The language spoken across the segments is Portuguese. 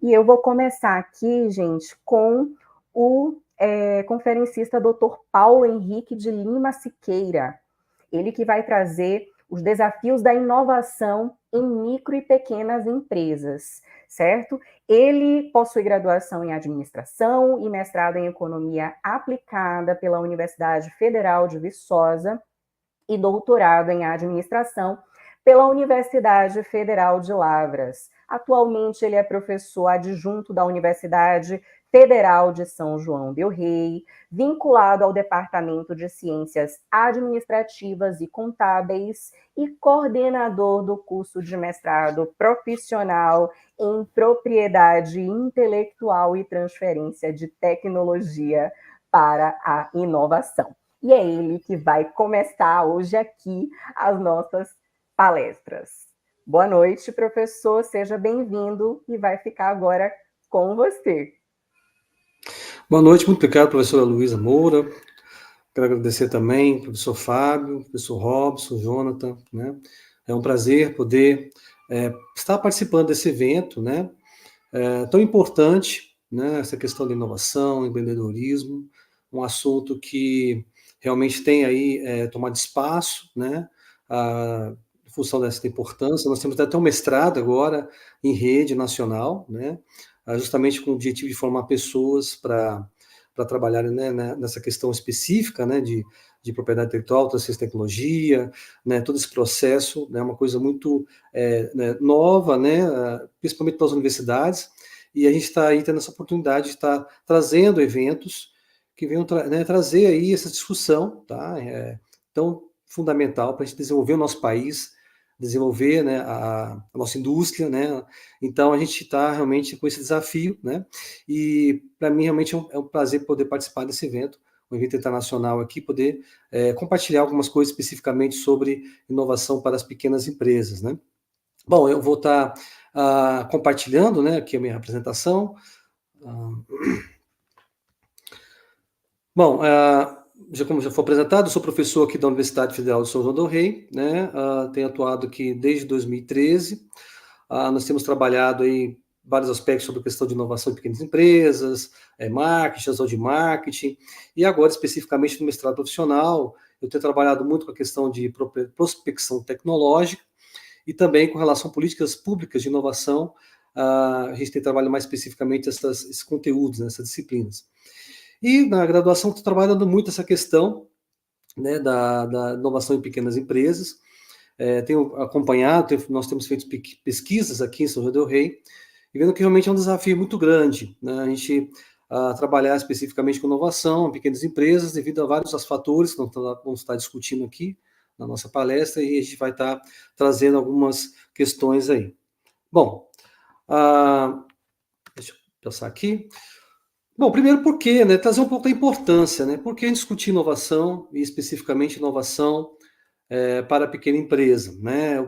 E eu vou começar aqui, gente, com o conferencista Dr. Paulo Henrique de Lima Siqueira. Ele que vai trazer os desafios da inovação em micro e pequenas empresas, certo? Ele possui graduação em administração e mestrado em economia aplicada pela Universidade Federal de Viçosa e doutorado em administração pela Universidade Federal de Lavras. Atualmente, ele é professor adjunto da Universidade Federal de São João del Rei, vinculado ao Departamento de Ciências Administrativas e Contábeis e coordenador do curso de mestrado profissional em Propriedade Intelectual e Transferência de Tecnologia para a Inovação. E é ele que vai começar hoje aqui as nossas palestras. Boa noite, professor, seja bem-vindo e vai ficar agora com você. Boa noite, muito obrigado, professora Luísa Moura. Quero agradecer também, professor Fábio, professor Robson, Jonathan, né? É um prazer poder estar participando desse evento, né? Tão importante, né? Essa questão de inovação, empreendedorismo, um assunto que realmente tem aí tomado espaço, né? Em função dessa importância. Nós temos até um mestrado agora em rede nacional, né? Justamente com o objetivo de formar pessoas para trabalharem, né, nessa questão específica, né, de propriedade intelectual, transferência de tecnologia, né, todo esse processo, né, uma coisa muito né, nova, né, principalmente para as universidades, e a gente está aí tendo essa oportunidade de estar trazendo eventos que venham né, trazer aí essa discussão, tá, tão fundamental para a gente desenvolver o nosso país, desenvolver, né, a nossa indústria, né, então a gente está realmente com esse desafio, né, e para mim realmente é um prazer poder participar desse evento, um evento internacional aqui, poder compartilhar algumas coisas especificamente sobre inovação para as pequenas empresas, né. Bom, eu vou estar compartilhando, né, aqui a minha apresentação. Bom, como já foi apresentado, eu sou professor aqui da Universidade Federal de São João del Rei, né, tenho atuado aqui desde 2013, nós temos trabalhado aí vários aspectos sobre a questão de inovação de pequenas empresas, marketing, gestão de marketing, e agora especificamente no mestrado profissional, eu tenho trabalhado muito com a questão de prospecção tecnológica e também com relação a políticas públicas de inovação, a gente tem trabalhado mais especificamente esses conteúdos, né, essas disciplinas. E na graduação estou trabalhando muito essa questão, né, da inovação em pequenas empresas. Tenho acompanhado, nós temos feito pesquisas aqui em São João del Rei, e vendo que realmente é um desafio muito grande, né, a gente trabalhar especificamente com inovação em pequenas empresas, devido a vários fatores que nós vamos estar discutindo aqui na nossa palestra, e a gente vai estar trazendo algumas questões aí. Bom, deixa eu passar aqui. Bom, primeiro porque, né, trazer um pouco da importância, né, por que discutir inovação, e especificamente inovação para a pequena empresa, né,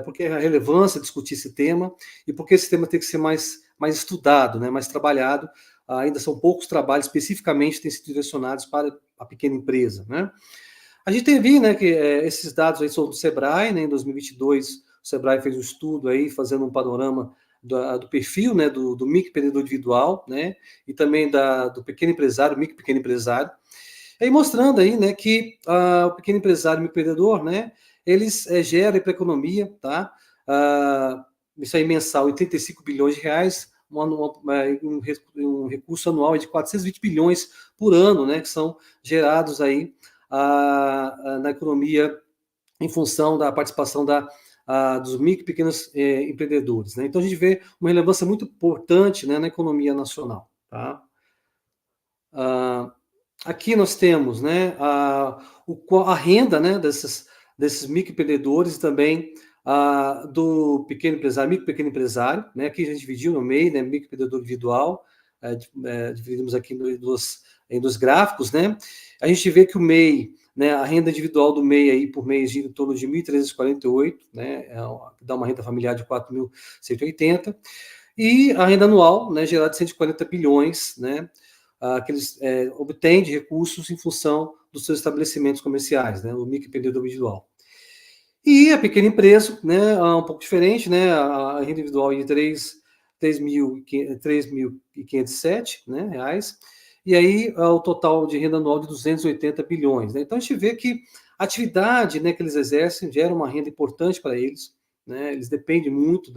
por que a relevância de discutir esse tema, e por que esse tema tem que ser mais estudado, né, mais trabalhado, ainda são poucos trabalhos especificamente que têm sido direcionados para a pequena empresa, né. A gente tem visto, né, que esses dados aí são do Sebrae, né, em 2022, o Sebrae fez um estudo aí, fazendo um panorama do perfil, né, do microempreendedor individual, né, e também do pequeno empresário, micro pequeno empresário, aí mostrando aí, né, que o pequeno empresário e o microempreendedor, né, eles geram para a economia, tá, isso aí mensal, em 35 bilhões de reais, um recurso anual de 420 bilhões por ano, né, que são gerados aí na economia em função da participação dos micro e pequenos empreendedores, né? Então a gente vê uma relevância muito importante, né, na economia nacional, tá? Aqui nós temos, né, a renda, né, desses microempreendedores e também do pequeno empresário, micro pequeno empresário, né? Aqui a gente dividiu no meio, né, microempreendedor individual, dividimos aqui em dois gráficos, né? A gente vê que o MEI, né, a renda individual do MEI aí por mês gira em torno de 1.348, né, dá uma renda familiar de 4.180, e a renda anual, né, gerada de 140 bilhões, né, que eles obtêm de recursos em função dos seus estabelecimentos comerciais, né, o microempreendedor individual. E a pequena empresa, né, um pouco diferente, né, a renda individual de 3 3.507, né, reais, e aí o total de renda anual de 280 bilhões. Né? Então a gente vê que a atividade, né, que eles exercem gera uma renda importante para eles, né? Eles dependem muito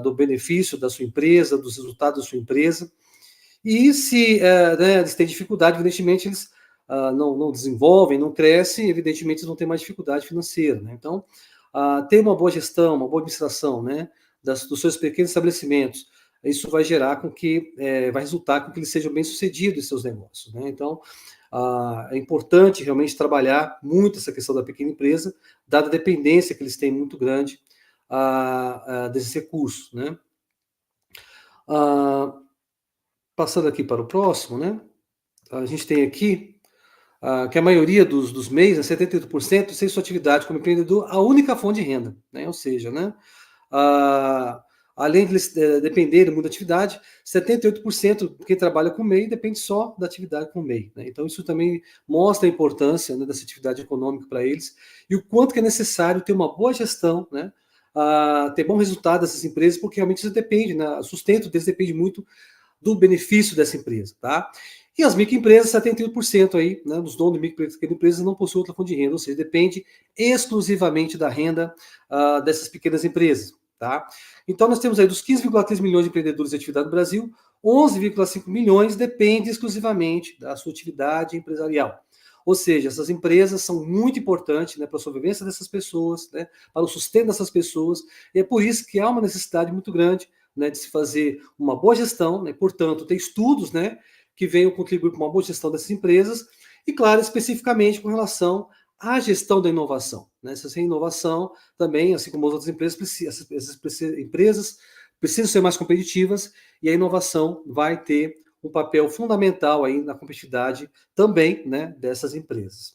do benefício da sua empresa, dos resultados da sua empresa, e se né, eles têm dificuldade, evidentemente eles não desenvolvem, não crescem, evidentemente eles vão ter mais dificuldade financeira. Né? Então, ter uma boa gestão, uma boa administração, né, dos seus pequenos estabelecimentos, isso vai gerar com que, vai resultar com que eles sejam bem-sucedidos em seus negócios. Né? Então, é importante realmente trabalhar muito essa questão da pequena empresa, dada a dependência que eles têm muito grande desses recursos. Né? Passando aqui para o próximo, né? A gente tem aqui que a maioria dos MEIs, né, 78%, tem sua atividade como empreendedor a única fonte de renda, né? Ou seja, né, além de eles dependerem muito da atividade, 78% de quem trabalha com MEI depende só da atividade com MEI. Né? Então isso também mostra a importância, né, dessa atividade econômica para eles e o quanto que é necessário ter uma boa gestão, né, ter bom resultado dessas empresas, porque realmente isso depende, né, o sustento deles depende muito do benefício dessa empresa, tá? E as microempresas, 78% aí, né, dos donos de microempresas não possuem outra fonte de renda, ou seja, depende exclusivamente da renda dessas pequenas empresas, tá? Então nós temos aí dos 15,3 milhões de empreendedores de atividade no Brasil, 11,5 milhões dependem exclusivamente da sua atividade empresarial. Ou seja, essas empresas são muito importantes, né, para a sobrevivência dessas pessoas, né, para o sustento dessas pessoas, e é por isso que há uma necessidade muito grande, né, de se fazer uma boa gestão, né, portanto, ter estudos, né, que venham contribuir para uma boa gestão dessas empresas, e, claro, especificamente com relação à gestão da inovação. Né? Essa inovação também, assim como as outras empresas, essas empresas precisam ser mais competitivas, e a inovação vai ter um papel fundamental aí na competitividade também, né, dessas empresas.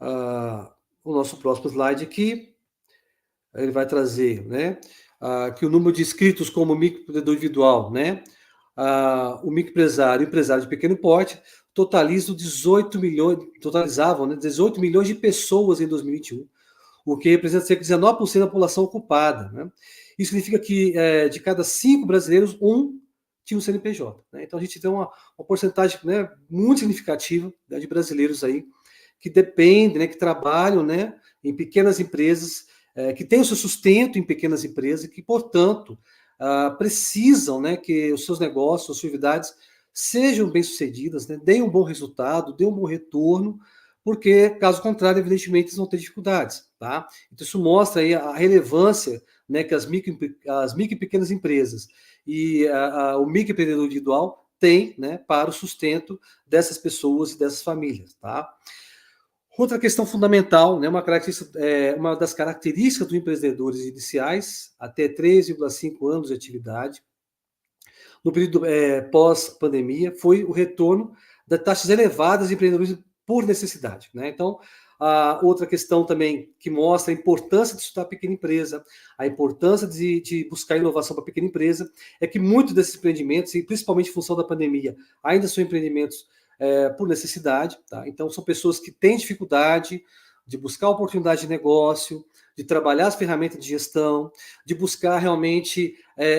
O nosso próximo slide aqui, ele vai trazer, né, que o número de inscritos como microempreendedor individual, né, o microempresário e o empresário de pequeno porte totalizavam 18 milhões de pessoas em 2021, o que representa cerca de 19% da população ocupada. Né? Isso significa que de cada 5 brasileiros, 1 tinha um CNPJ. Né? Então a gente tem uma porcentagem, né, muito significativa, né, de brasileiros aí que dependem, né, que trabalham, né, em pequenas empresas, que têm o seu sustento em pequenas empresas e que, portanto, precisam, né, que os seus negócios, suas atividades sejam bem-sucedidas, né, deem um bom resultado, deem um bom retorno, porque, caso contrário, evidentemente, eles vão ter dificuldades. Tá? Então, isso mostra aí a relevância, né, que as micro e pequenas empresas e o microempreendedor individual têm, né, para o sustento dessas pessoas e dessas famílias. Tá? Outra questão fundamental, né, uma das características dos empreendedores iniciais, até 3,5 anos de atividade, no período pós-pandemia, foi o retorno das taxas elevadas de empreendedorismo por necessidade. Né? Então, outra questão também que mostra a importância de estudar a pequena empresa, a importância de buscar inovação para a pequena empresa, é que muitos desses empreendimentos, e principalmente em função da pandemia, ainda são empreendimentos por necessidade. Tá? Então, são pessoas que têm dificuldade de buscar oportunidade de negócio, de trabalhar as ferramentas de gestão, de buscar realmente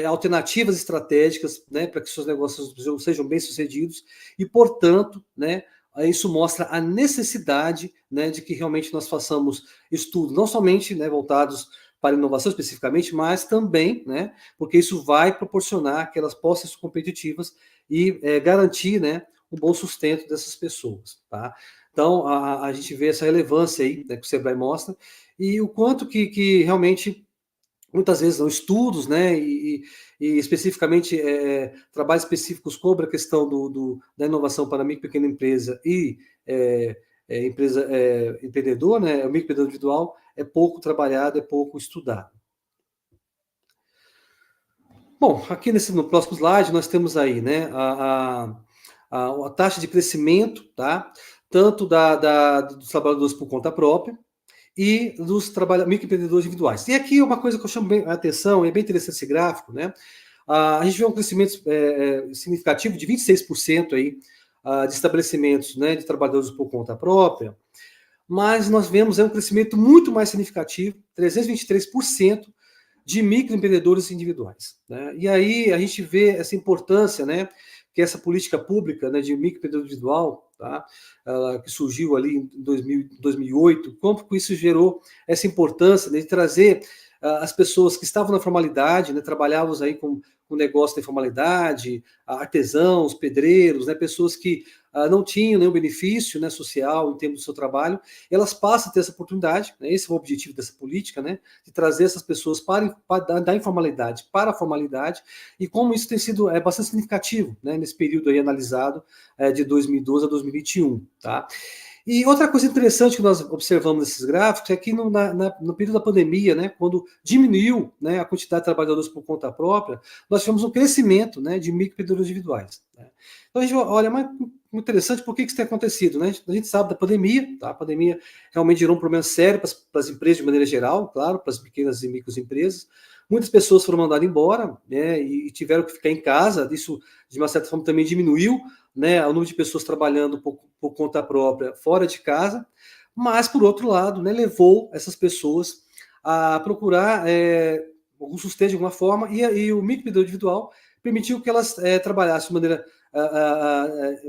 alternativas estratégicas, né, para que seus negócios sejam bem-sucedidos e, portanto, né, isso mostra a necessidade, né, de que realmente nós façamos estudos, não somente, né, voltados para inovação especificamente, mas também, né, porque isso vai proporcionar que elas possam ser competitivas e garantir, né, um bom sustento dessas pessoas. Tá? Então, a gente vê essa relevância aí, né, que o Sebrae mostra, e o quanto que realmente, muitas vezes, são estudos, né, e especificamente trabalhos específicos sobre a questão da inovação para a micro e pequena empresa e empreendedor, né, o microempreendedor individual, é pouco trabalhado, é pouco estudado. Bom, aqui no próximo slide nós temos aí, né, a taxa de crescimento, tá, tanto dos trabalhadores por conta própria e dos microempreendedores individuais. E aqui uma coisa que eu chamo bem a atenção, é bem interessante esse gráfico, né? A gente vê um crescimento significativo de 26% aí, de estabelecimentos, né, de trabalhadores por conta própria, mas nós vemos um crescimento muito mais significativo, 323%, de microempreendedores individuais, né? E aí a gente vê essa importância, né, que essa política pública, né, de microempreendedor individual, tá, que surgiu ali em 2008, como isso gerou essa importância, né, de trazer as pessoas que estavam na formalidade, né, trabalhavam aí com negócio da informalidade, artesãos, pedreiros, né, pessoas que não tinham nenhum benefício, né, social em termos do seu trabalho, elas passam a ter essa oportunidade, né, esse é o objetivo dessa política, né, de trazer essas pessoas da informalidade para a formalidade, e como isso tem sido bastante significativo, né, nesse período aí analisado de 2012 a 2021, tá? E outra coisa interessante que nós observamos nesses gráficos é que no período da pandemia, né, quando diminuiu, né, a quantidade de trabalhadores por conta própria, nós tivemos um crescimento, né, de microempreendedores individuais, né? Então a gente olha, mas muito interessante, por que isso tem acontecido, né? A gente sabe da pandemia, tá? A pandemia realmente gerou um problema sério para as empresas de maneira geral, claro, para as pequenas e microempresas. Muitas pessoas foram mandadas embora, né, e tiveram que ficar em casa. Isso, de uma certa forma, também diminuiu, né, o número de pessoas trabalhando por conta própria fora de casa, mas, por outro lado, né, levou essas pessoas a procurar algum sustento de alguma forma, e o microempreendedor individual permitiu que elas trabalhassem de maneira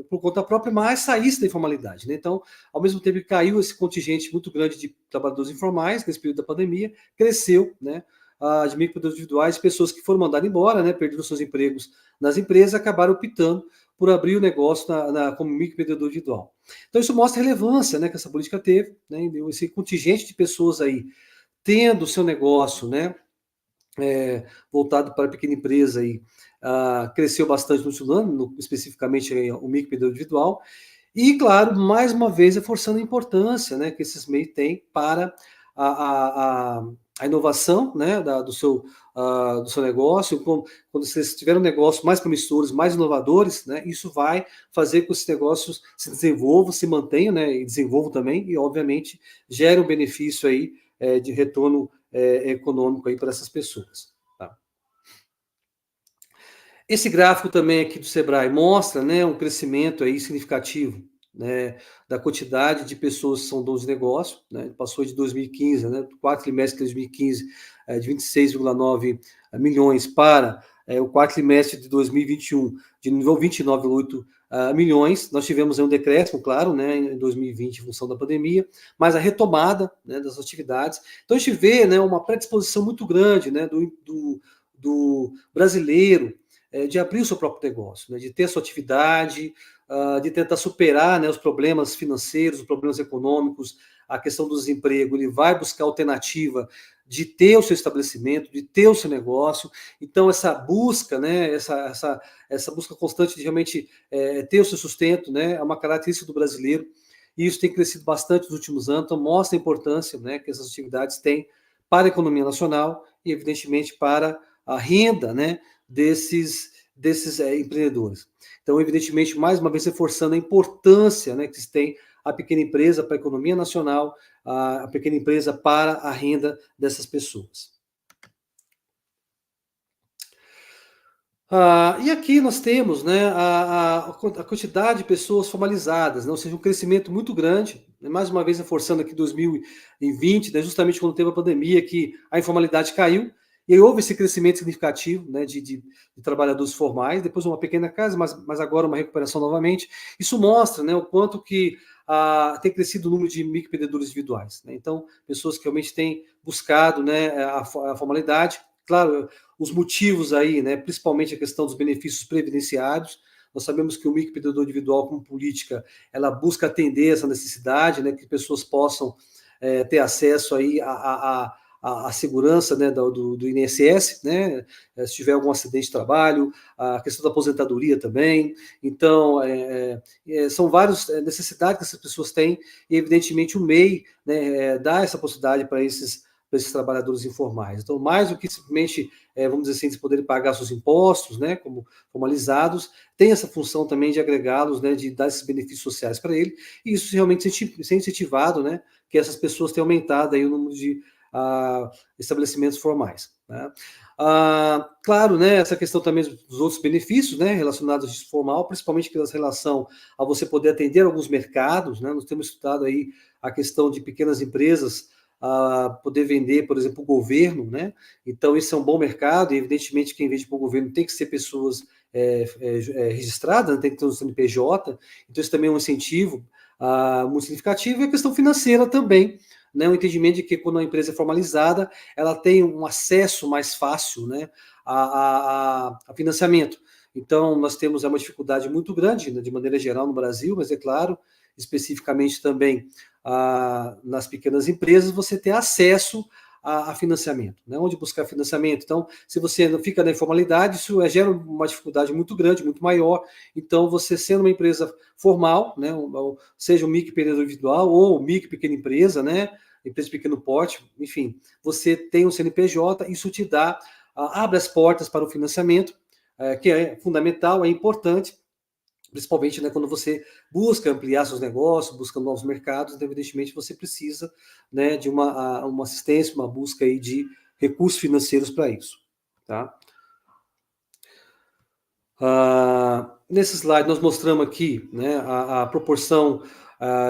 por conta própria, mas saísse da informalidade, né? Então, ao mesmo tempo que caiu esse contingente muito grande de trabalhadores informais nesse período da pandemia, cresceu, né, de microempreendedores individuais, pessoas que foram mandadas embora, né, perderam seus empregos nas empresas, acabaram optando por abrir o negócio como microempreendedor individual. Então, isso mostra a relevância, né, que essa política teve, né, esse contingente de pessoas aí tendo o seu negócio, né, voltado para a pequena empresa, aí, cresceu bastante no último ano, especificamente o microempreendedor individual, e, claro, mais uma vez, reforçando a importância, né, que esses meios têm para a inovação, né, do seu negócio. Quando vocês tiverem um negócio mais promissores, mais inovadores, né, isso vai fazer com que esses negócios se desenvolvam, se mantenham, né, e desenvolvam também, e, obviamente, gerem um benefício aí, de retorno econômico aí para essas pessoas. Tá? Esse gráfico também aqui do Sebrae mostra, né, um crescimento aí significativo, né, da quantidade de pessoas que são donos de negócio, né, passou de 2015, né, quarto trimestre de 2015, de 26,9 milhões para o quarto trimestre de 2021, de nível 29,8 milhões. Nós tivemos aí um decréscimo, claro, né, em 2020, em função da pandemia, mas a retomada, né, das atividades. Então a gente vê, né, uma predisposição muito grande, né, do brasileiro, de abrir o seu próprio negócio, né, de ter a sua atividade, de tentar superar, né, os problemas financeiros, os problemas econômicos, a questão do desemprego. Ele vai buscar alternativa de ter o seu estabelecimento, de ter o seu negócio. Então, essa busca, né, essa busca constante de realmente ter o seu sustento, né, é uma característica do brasileiro, e isso tem crescido bastante nos últimos anos. Então, mostra a importância, né, que essas atividades têm para a economia nacional e, evidentemente, para a renda, né, desses empreendedores. Então, evidentemente, mais uma vez reforçando a importância, né, que se tem a pequena empresa para a economia nacional, a pequena empresa para a renda dessas pessoas. E aqui nós temos, né, a quantidade de pessoas formalizadas, né, ou seja, um crescimento muito grande, né, mais uma vez reforçando aqui 2020, né, justamente quando teve a pandemia, que a informalidade caiu, e aí houve esse crescimento significativo, né, de trabalhadores formais, depois uma pequena casa, mas agora uma recuperação novamente. Isso mostra, né, o quanto que tem crescido o número de microempreendedores individuais, né? Então, pessoas que realmente têm buscado, né, a formalidade. Claro, os motivos aí, né, principalmente a questão dos benefícios previdenciários. Nós sabemos que o microempreendedor individual, como política, ela busca atender essa necessidade, né, que pessoas possam ter acesso aí a segurança, né, do INSS, né, se tiver algum acidente de trabalho, a questão da aposentadoria também. Então, são várias necessidades que essas pessoas têm, e evidentemente o MEI, né, dá essa possibilidade para esses trabalhadores informais. Então, mais do que simplesmente, vamos dizer assim, eles poderem pagar seus impostos, né, como formalizados, tem essa função também de agregá-los, né, de dar esses benefícios sociais para ele, e isso realmente ser incentivado, né, que essas pessoas tenham aumentado aí o número de estabelecimentos formais, né? Claro, né, essa questão também dos outros benefícios, né, relacionados a isso formal, principalmente em relação a você poder atender alguns mercados, né? Nós temos estudado aí a questão de pequenas empresas poder vender, por exemplo, o governo, né? Então, isso é um bom mercado, e evidentemente quem vende para o governo tem que ser pessoas registradas, né? Tem que ter um CNPJ, então isso também é um incentivo muito significativo, e a questão financeira também, né? O entendimento de que quando a empresa é formalizada, ela tem um acesso mais fácil, né, a financiamento. Então, nós temos uma dificuldade muito grande, né, de maneira geral no Brasil, mas é claro, especificamente também nas pequenas empresas, você ter acesso a financiamento, né? Onde buscar financiamento. Então, se você não fica na informalidade, isso gera uma dificuldade muito grande, muito maior. Então, você sendo uma empresa formal, né, seja um micro empreendedor individual ou micro pequena empresa, né, empresa de pequeno porte, enfim, você tem um CNPJ, isso te dá, abre as portas para o financiamento, que é fundamental, é importante, principalmente, né, quando você busca ampliar seus negócios, busca novos mercados, então, evidentemente você precisa, né, de uma assistência, uma busca aí de recursos financeiros para isso. Tá? Nesse slide nós mostramos aqui, né, a proporção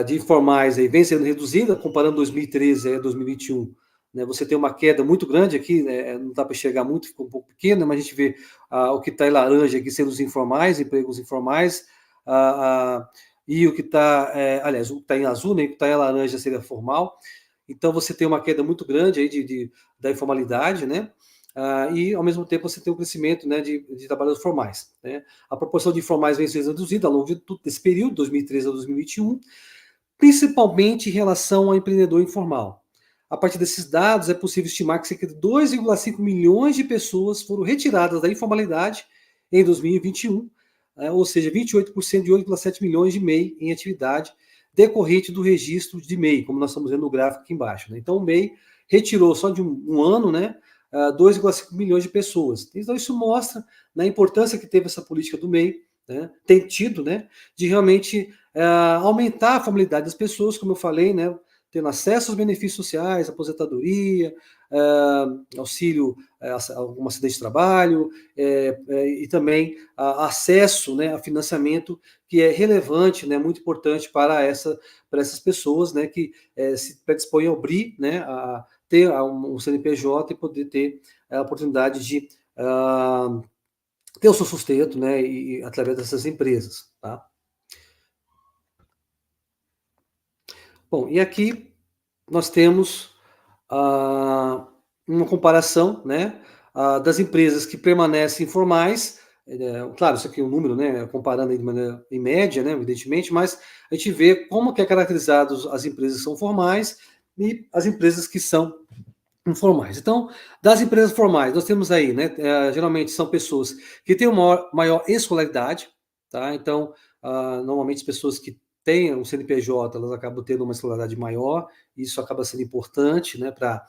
de informais aí vem sendo reduzida, comparando 2013 a 2021. Né, você tem uma queda muito grande aqui, né, não dá para enxergar muito, ficou um pouco pequena, mas a gente vê o que está em laranja aqui sendo os informais, empregos informais, e o que está, aliás, o que está em azul, né, o que está em laranja seria formal. Então você tem uma queda muito grande aí da informalidade, né? E, ao mesmo tempo, você tem um crescimento, né, de trabalhadores formais. Né? A proporção de informais vem sendo reduzida ao longo de todo esse período, 2013 a 2021, principalmente em relação ao empreendedor informal. A partir desses dados, é possível estimar que cerca de 2,5 milhões de pessoas foram retiradas da informalidade em 2021, ou seja, 28% de 8,7 milhões de MEI em atividade decorrente do registro de MEI, como nós estamos vendo no gráfico aqui embaixo. Né? Então, o MEI retirou só de um ano, né, 2,5 milhões de pessoas. Então, isso mostra, né, a importância que teve essa política do MEI, né, tem tido, né, de realmente aumentar a familiaridade das pessoas, como eu falei, né, tendo acesso aos benefícios sociais, aposentadoria, auxílio a algum acidente de trabalho, e também acesso, né, a financiamento, que é relevante, né, muito importante para essas pessoas, né, que se predispõem ao BRI, né, a ter um CNPJ e poder ter a oportunidade de ter o seu sustento, né, e através dessas empresas. Tá? Bom, e aqui nós temos uma comparação, né, das empresas que permanecem informais. Claro, isso aqui é um número, né, comparando aí de maneira em média, né, evidentemente, mas a gente vê como que é caracterizado as empresas que são formais e as empresas que são informais. Então, das empresas formais, nós temos aí, né, geralmente são pessoas que têm uma maior escolaridade, tá? Então, normalmente as pessoas que têm um CNPJ, elas acabam tendo uma escolaridade maior, isso acaba sendo importante, né, para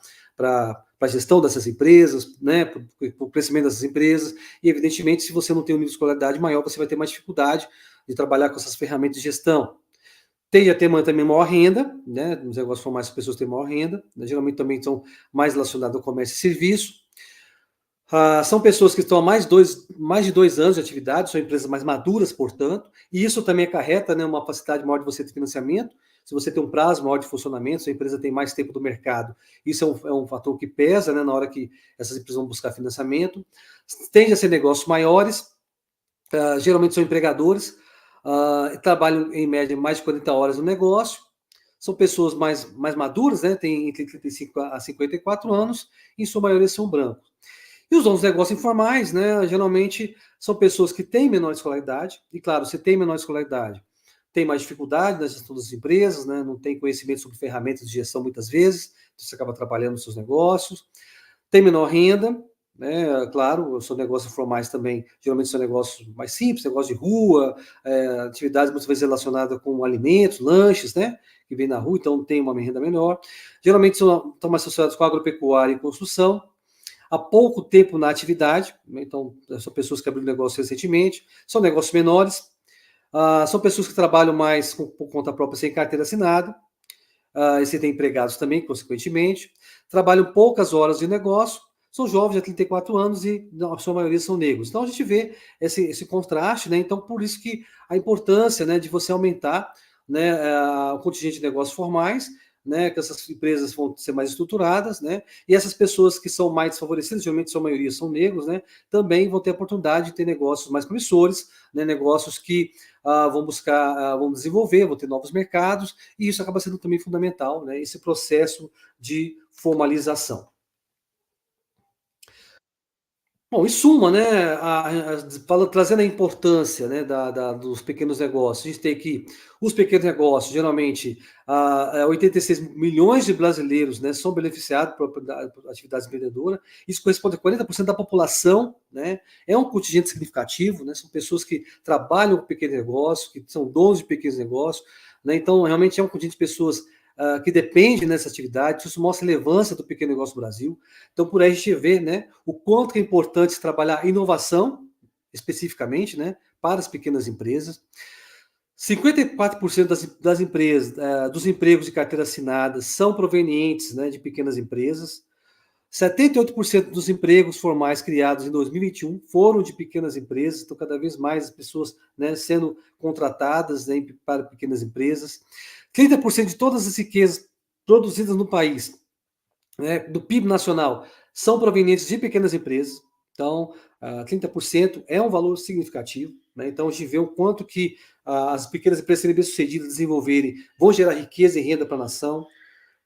a gestão dessas empresas, né, para o crescimento dessas empresas, e evidentemente, se você não tem um nível de escolaridade maior, você vai ter mais dificuldade de trabalhar com essas ferramentas de gestão. Tende a ter também maior renda, né? Nos negócios formais as pessoas têm maior renda, né? Geralmente também são mais relacionadas ao comércio e serviço. São pessoas que estão há mais de 2 anos de atividade, são empresas mais maduras, portanto, e isso também acarreta, né, uma facilidade maior de você ter financiamento. Se você tem um prazo maior de funcionamento, se a empresa tem mais tempo do mercado, isso é um fator que pesa, né, na hora que essas empresas vão buscar financiamento. Tende a ser negócios maiores, geralmente são empregadores, trabalham em média mais de 40 horas no negócio, são pessoas mais maduras, né, têm entre 35 a 54 anos, e em sua maioria são brancos. E os donos de negócios informais, né, geralmente são pessoas que têm menor escolaridade, e claro, se tem menor escolaridade, tem mais dificuldade na gestão das empresas, né, não tem conhecimento sobre ferramentas de gestão muitas vezes, você acaba trabalhando nos seus negócios, tem menor renda, né, claro, são negócios informais também, geralmente são negócios mais simples, negócios de rua, atividades muitas vezes relacionadas com alimentos, lanches, né, que vem na rua, então tem uma renda menor. Geralmente estão mais associados com agropecuária e construção, há pouco tempo na atividade, então são pessoas que abriram negócio recentemente, são negócios menores, são pessoas que trabalham mais por conta própria sem carteira assinada, e você tem empregados também, consequentemente, trabalham poucas horas de negócio, são jovens de 34 anos e a sua maioria são negros. Então a gente vê esse contraste, né? Então por isso que a importância, né, de você aumentar, né, o contingente de negócios formais, né, que essas empresas vão ser mais estruturadas, né, e essas pessoas que são mais desfavorecidas, geralmente sua maioria são negros, né, também vão ter a oportunidade de ter negócios mais promissores, né, negócios que vão buscar, vão desenvolver, vão ter novos mercados, e isso acaba sendo também fundamental, né, esse processo de formalização. Bom, em suma, né, trazendo a importância, né, dos pequenos negócios, a gente tem aqui os pequenos negócios, geralmente, 86 milhões de brasileiros, né, são beneficiados por atividade empreendedora, isso corresponde a 40% da população, né, é um contingente significativo, né, são pessoas que trabalham com pequeno negócio, que são donos de pequenos negócios, né, então realmente é um contingente de pessoas que depende dessa atividade, isso mostra a relevância do pequeno negócio no Brasil. Então, por aí a gente vê, né, o quanto é importante trabalhar inovação, especificamente, né, para as pequenas empresas. 54% das empresas, dos empregos de carteira assinada são provenientes, né, de pequenas empresas. 78% dos empregos formais criados em 2021 foram de pequenas empresas, então cada vez mais pessoas, né, sendo contratadas, né, para pequenas empresas. 30% de todas as riquezas produzidas no país, né, do PIB nacional, são provenientes de pequenas empresas. Então, 30% é um valor significativo. Né? Então, a gente vê o quanto que as pequenas empresas serem bem-sucedidas, desenvolverem, vão gerar riqueza e renda para a nação.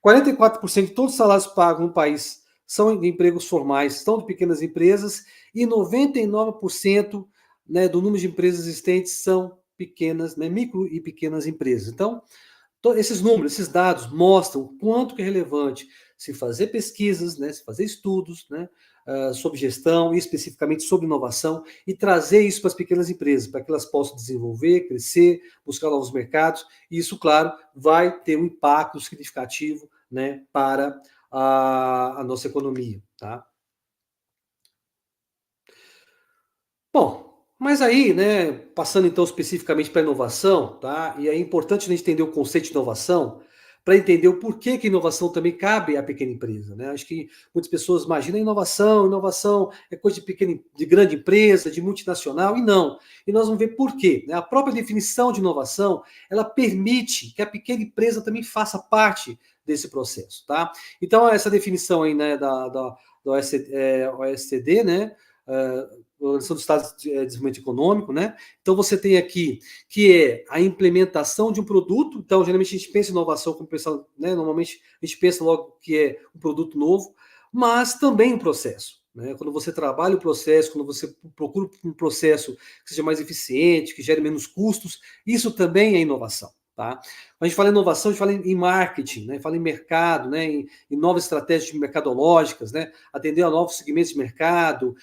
44% de todos os salários pagos no país são de empregos formais, são de pequenas empresas, e 99%, né, do número de empresas existentes são pequenas, né, micro e pequenas empresas. Então, esses números, esses dados mostram o quanto que é relevante se fazer pesquisas, né, se fazer estudos, né, sobre gestão e especificamente sobre inovação e trazer isso para as pequenas empresas, para que elas possam desenvolver, crescer, buscar novos mercados. E isso, claro, vai ter um impacto significativo, né, para a nossa economia. Tá? Bom, mas aí, né, passando então especificamente para a inovação, tá? E é importante a gente entender o conceito de inovação para entender o porquê que a inovação também cabe à pequena empresa, né? Acho que muitas pessoas imaginam inovação é coisa de pequena, de grande empresa, de multinacional, e não. E nós vamos ver por quê, né? A própria definição de inovação, ela permite que a pequena empresa também faça parte desse processo, tá? Então, essa definição aí, né, da OECD, né? Organização dos Estados de Desenvolvimento Econômico, né? Então você tem aqui que é a implementação de um produto. Então, geralmente a gente pensa em inovação como pensar, né? Normalmente a gente pensa logo que é um produto novo, mas também um processo. Né? Quando você trabalha o processo, quando você procura um processo que seja mais eficiente, que gere menos custos, isso também é inovação. Tá? A gente fala em inovação, a gente fala em marketing, né? Fala em mercado, né? Em novas estratégias mercadológicas, né? Atender a novos segmentos de mercado,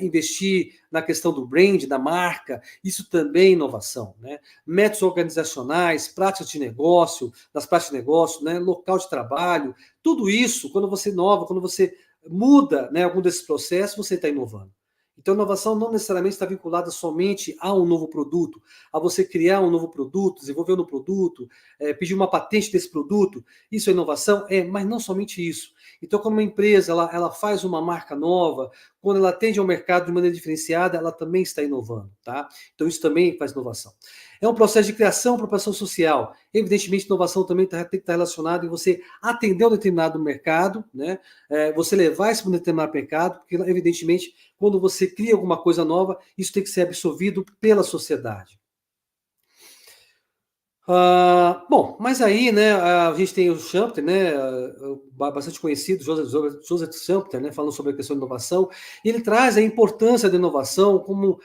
investir na questão do brand, da marca, isso também é inovação. Né? Métodos organizacionais, práticas de negócio, das práticas de negócio, né? Local de trabalho, tudo isso, quando você inova, quando você muda, né, algum desses processos, você está inovando. Então, inovação não necessariamente está vinculada somente a um novo produto, a você criar um novo produto, desenvolver um novo produto, pedir uma patente desse produto. Isso é inovação? Mas não somente isso. Então, quando uma empresa ela faz uma marca nova, quando ela atende ao mercado de maneira diferenciada, ela também está inovando. Tá? Então, isso também faz inovação. É um processo de criação e propagação social. Evidentemente, inovação também tem que estar relacionada em você atender um determinado mercado, né? Você levar isso para um determinado mercado, porque, evidentemente, quando você cria alguma coisa nova, isso tem que ser absorvido pela sociedade. Bom, mas aí, né, a gente tem o Schumpeter, né, bastante conhecido, Joseph Schumpeter, né, falando sobre a questão de inovação, e ele traz a importância da inovação como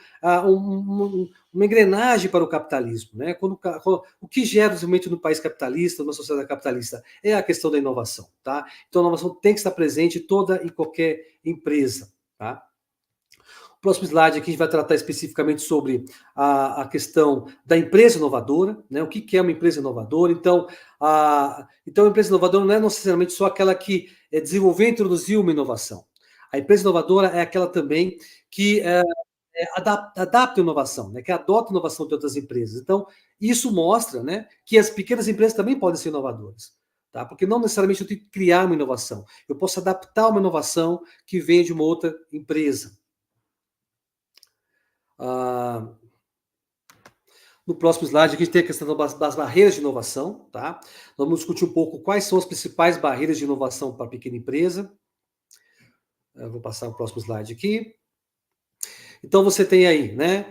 uma engrenagem para o capitalismo, né, o que gera desenvolvimento no país capitalista, numa sociedade capitalista, é a questão da inovação, tá? Então a inovação tem que estar presente em toda e qualquer empresa, tá? Próximo slide aqui a gente vai tratar especificamente sobre a questão da empresa inovadora, né? O que é uma empresa inovadora? Então, a empresa inovadora não é necessariamente só aquela que desenvolveu e introduziu uma inovação. A empresa inovadora é aquela também que adapta a inovação, né? Que adota a inovação de outras empresas. Então, isso mostra, né, que as pequenas empresas também podem ser inovadoras. Tá? Porque não necessariamente eu tenho que criar uma inovação. Eu posso adaptar uma inovação que vem de uma outra empresa. No próximo slide, aqui a gente tem a questão das barreiras de inovação, tá? Vamos discutir um pouco quais são as principais barreiras de inovação para a pequena empresa. Eu vou passar o próximo slide aqui. Então, você tem aí, né,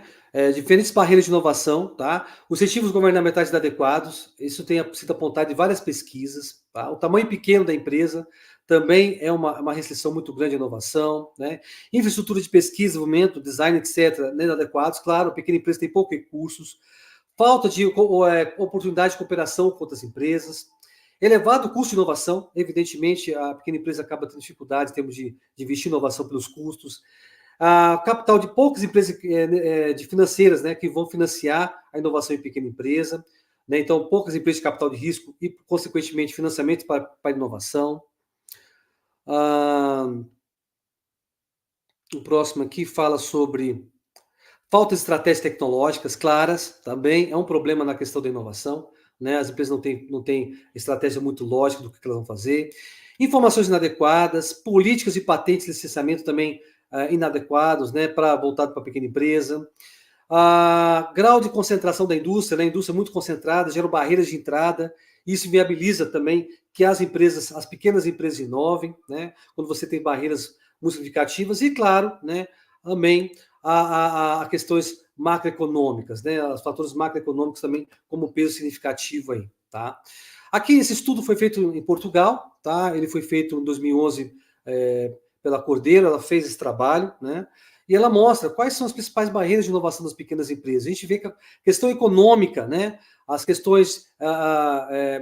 diferentes barreiras de inovação, tá? Os incentivos governamentais inadequados, isso tem sido apontado em várias pesquisas, tá? O tamanho pequeno da empresa também é uma restrição muito grande à inovação, né? Infraestrutura de pesquisa, desenvolvimento, design, etc., inadequados. Claro, a pequena empresa tem poucos recursos, falta de oportunidade de cooperação com outras empresas, elevado custo de inovação, evidentemente a pequena empresa acaba tendo dificuldade em termos de investir em inovação pelos custos, capital de poucas empresas de financeiras, né, que vão financiar a inovação em pequena empresa, né, então poucas empresas de capital de risco e, consequentemente, financiamento para a inovação. O próximo aqui fala sobre falta de estratégias tecnológicas claras, também é um problema na questão da inovação, né, as empresas não têm estratégia muito lógica do que elas vão fazer. Informações inadequadas, políticas de patentes e licenciamento também inadequados, né, voltado para a pequena empresa. Grau de concentração da indústria, né, a indústria muito concentrada, gera barreiras de entrada, isso viabiliza também que as pequenas empresas inovem, né, quando você tem barreiras muito significativas, e claro, né, também a questões macroeconômicas, né, os fatores macroeconômicos também como peso significativo aí, tá? Aqui, esse estudo foi feito em Portugal, tá? Ele foi feito em 2011 pela Cordeiro, ela fez esse trabalho, né? E ela mostra quais são as principais barreiras de inovação das pequenas empresas. A gente vê que a questão econômica, né? As questões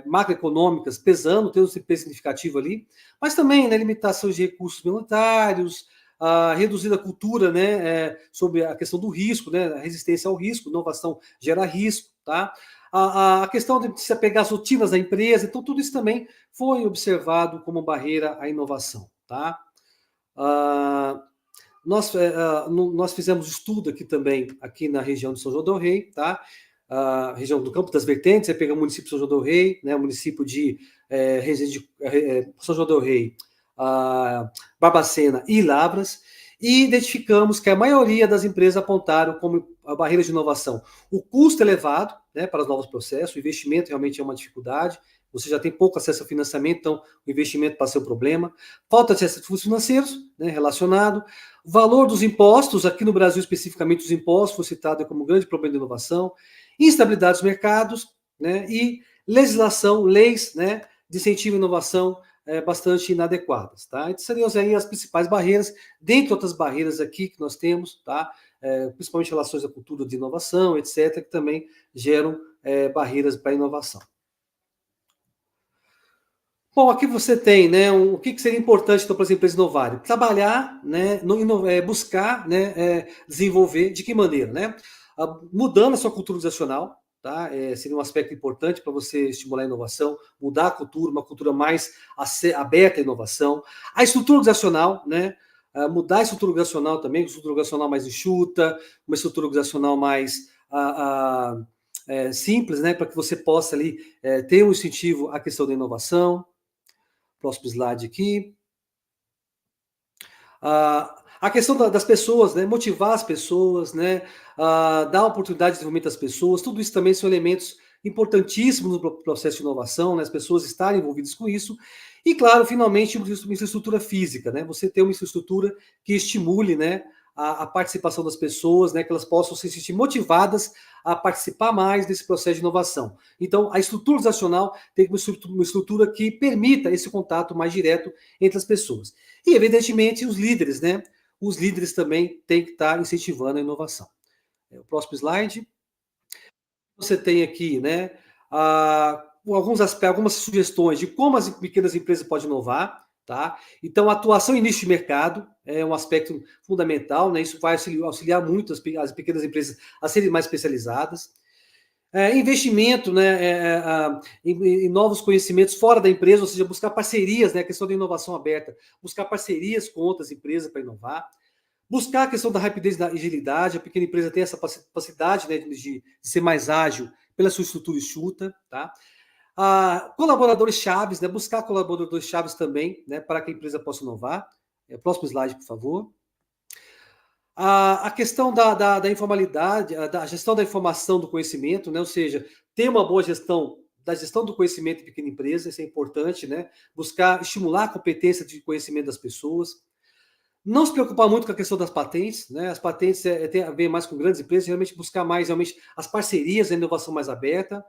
macroeconômicas pesando, tendo um peso significativo ali, mas também, né, limitações de recursos monetários, a reduzida cultura, né, sobre a questão do risco, né, a resistência ao risco, inovação gera risco, tá? A questão de se apegar às rotinas da empresa, então tudo isso também foi observado como barreira à inovação, tá? Nós fizemos estudo aqui também, aqui na região de São João del Rei, tá? Região do Campo das Vertentes, aí pega o município de São João del Rei, né, o município de São João del Rei, Barbacena e Lavras, e identificamos que a maioria das empresas apontaram como a barreira de inovação o custo elevado, né, para os novos processos, o investimento realmente é uma dificuldade, você já tem pouco acesso ao financiamento, então o investimento passa a ser um problema, falta de acesso a recursos financeiros, né, relacionado, valor dos impostos, aqui no Brasil especificamente os impostos, foi citado como grande problema de inovação, instabilidade dos mercados, né, e legislação, leis, né, de incentivo à inovação bastante inadequadas, tá? Então, seriam aí as principais barreiras, dentre outras barreiras aqui que nós temos, tá? Principalmente relações à cultura de inovação, etc., que também geram barreiras para a inovação. Bom, aqui você tem, né, o que seria importante então, para as empresas inovarem? Trabalhar, né, buscar, né, desenvolver, de que maneira? Né? Mudando a sua cultura organizacional, tá? Seria um aspecto importante para você estimular a inovação, mudar a cultura, uma cultura mais aberta à inovação. A estrutura organizacional, né? Mudar a estrutura organizacional também, uma estrutura organizacional mais enxuta, uma estrutura organizacional mais simples, né? Para que você possa ali ter um incentivo à questão da inovação. Próximo slide aqui. A questão das pessoas, né? Motivar as pessoas, né? Dar oportunidade de desenvolvimento às pessoas, tudo isso também são elementos importantíssimos no processo de inovação, né? As pessoas estarem envolvidas com isso. E, claro, finalmente, uma infraestrutura física, né? Você ter uma infraestrutura que estimule, né, a participação das pessoas, né, que elas possam se sentir motivadas a participar mais desse processo de inovação. Então, a estrutura organizacional tem uma estrutura que permita esse contato mais direto entre as pessoas. E, evidentemente, os líderes, né? Os líderes também têm que estar incentivando a inovação. O próximo slide. Você tem aqui, né, algumas sugestões de como as pequenas empresas podem inovar, tá? Então, a atuação em nicho de mercado é um aspecto fundamental, né? Isso vai auxiliar muito as pequenas empresas a serem mais especializadas. Investimento, né, em novos conhecimentos fora da empresa, ou seja, buscar parcerias, né, a questão da inovação aberta, buscar parcerias com outras empresas para inovar. Buscar a questão da rapidez e da agilidade, a pequena empresa tem essa capacidade, né, de ser mais ágil pela sua estrutura enxuta, tá? Colaboradores chaves, né, buscar colaboradores chaves também, né, para que a empresa possa inovar. Próximo slide, por favor. A questão da informalidade, da gestão da informação do conhecimento, né? Ou seja, ter uma boa gestão da gestão do conhecimento em pequena empresa, isso é importante, né? Buscar estimular a competência de conhecimento das pessoas. Não se preocupar muito com a questão das patentes, né? As patentes tem a ver mais com grandes empresas, realmente buscar mais realmente as parcerias, a inovação mais aberta.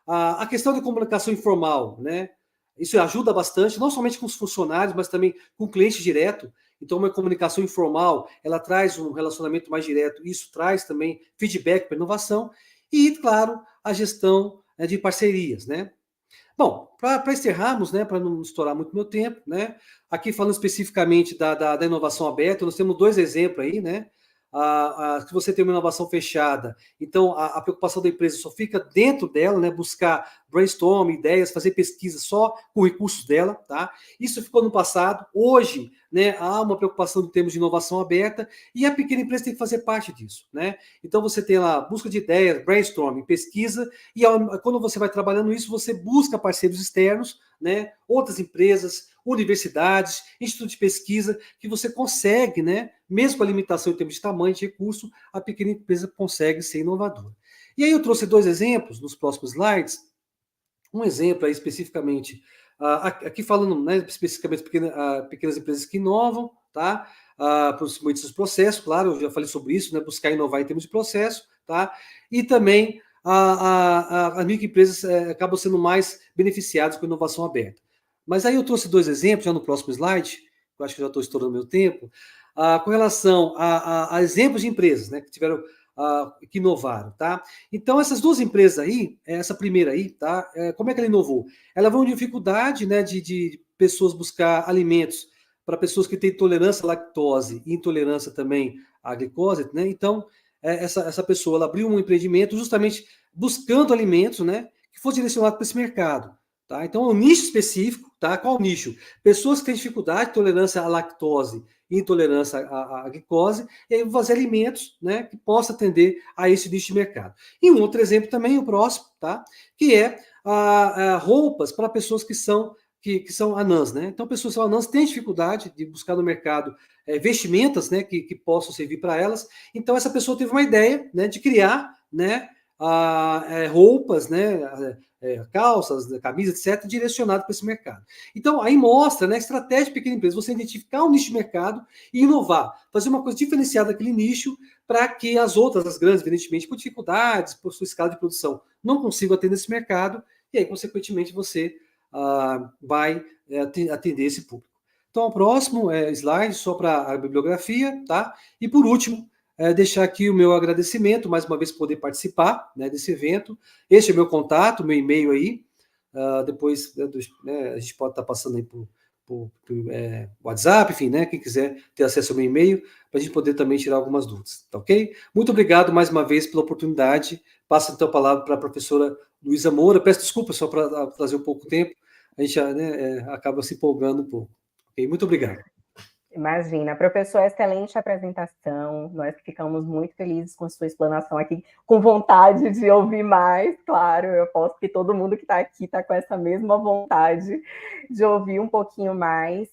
A questão da comunicação informal, né? Isso ajuda bastante, não somente com os funcionários, mas também com o cliente direto. Então, uma comunicação informal, ela traz um relacionamento mais direto, isso traz também feedback para inovação. E, claro, a gestão de parcerias, né? Bom, para encerrarmos, né, para não estourar muito meu tempo, né, aqui falando especificamente da inovação aberta, nós temos dois exemplos aí, né, se você tem uma inovação fechada, então a preocupação da empresa só fica dentro dela, né, buscar brainstorm, ideias, fazer pesquisa só com recursos dela, tá? Isso ficou no passado, hoje, né, há uma preocupação em termos de inovação aberta e a pequena empresa tem que fazer parte disso, né? Então você tem lá busca de ideias, brainstorming, pesquisa, e quando você vai trabalhando isso, você busca parceiros externos, né, outras empresas, universidades, institutos de pesquisa, que você consegue, né, mesmo com a limitação em termos de tamanho de recurso, a pequena empresa consegue ser inovadora. E aí eu trouxe dois exemplos nos próximos slides. Um exemplo aí especificamente, aqui falando, né, especificamente pequenas empresas que inovam, tá? Por muitos processos, claro, eu já falei sobre isso, né? Buscar inovar em termos de processo, tá? E também as microempresas acabam sendo mais beneficiadas com a inovação aberta. Mas aí eu trouxe dois exemplos, já no próximo slide, eu acho que já estou estourando meu tempo, com relação a exemplos de empresas, né, que tiveram, que inovaram, tá? Então, essas duas empresas aí, essa primeira aí, tá? Como é que ela inovou? Ela viu uma dificuldade, né, de pessoas buscar alimentos para pessoas que têm intolerância à lactose e intolerância também à glicose, né? Então, essa pessoa, ela abriu um empreendimento justamente buscando alimentos, né, que fosse direcionado para esse mercado, tá? Então, é um nicho específico, tá? Qual nicho? Pessoas que têm dificuldade, intolerância à lactose e intolerância à glicose, e aí fazer alimentos, né, que possa atender a esse nicho de mercado. E um outro exemplo também, o próximo, tá? Que é roupas para pessoas que são anãs, né? Então, pessoas que são anãs têm dificuldade de buscar no mercado vestimentas, né, que possam servir para elas. Então, essa pessoa teve uma ideia, né, de criar, né, roupas, né, calças, camisas, etc., direcionado para esse mercado. Então, aí mostra, né, a estratégia de pequena empresa, você identificar um nicho de mercado e inovar, fazer uma coisa diferenciada daquele nicho para que as outras, as grandes, evidentemente, por dificuldades, por sua escala de produção, não consigam atender esse mercado, e aí, consequentemente, você vai atender esse público. Então, o próximo slide, só para a bibliografia, tá? E por último, deixar aqui o meu agradecimento, mais uma vez, por poder participar, né, desse evento. Este é o meu contato, meu e-mail aí. Depois, né, a gente pode estar passando aí por WhatsApp, enfim, né? Quem quiser ter acesso ao meu e-mail, para a gente poder também tirar algumas dúvidas, tá ok? Muito obrigado mais uma vez pela oportunidade. Passo então a palavra para a professora Luísa Moura. Peço desculpa só para trazer um pouco tempo, a gente né, acaba se empolgando um pouco. Okay? Muito obrigado. Imagina, professor, excelente apresentação. Nós ficamos muito felizes com sua explanação aqui, com vontade de ouvir mais, claro. Eu posso que todo mundo que está aqui está com essa mesma vontade de ouvir um pouquinho mais.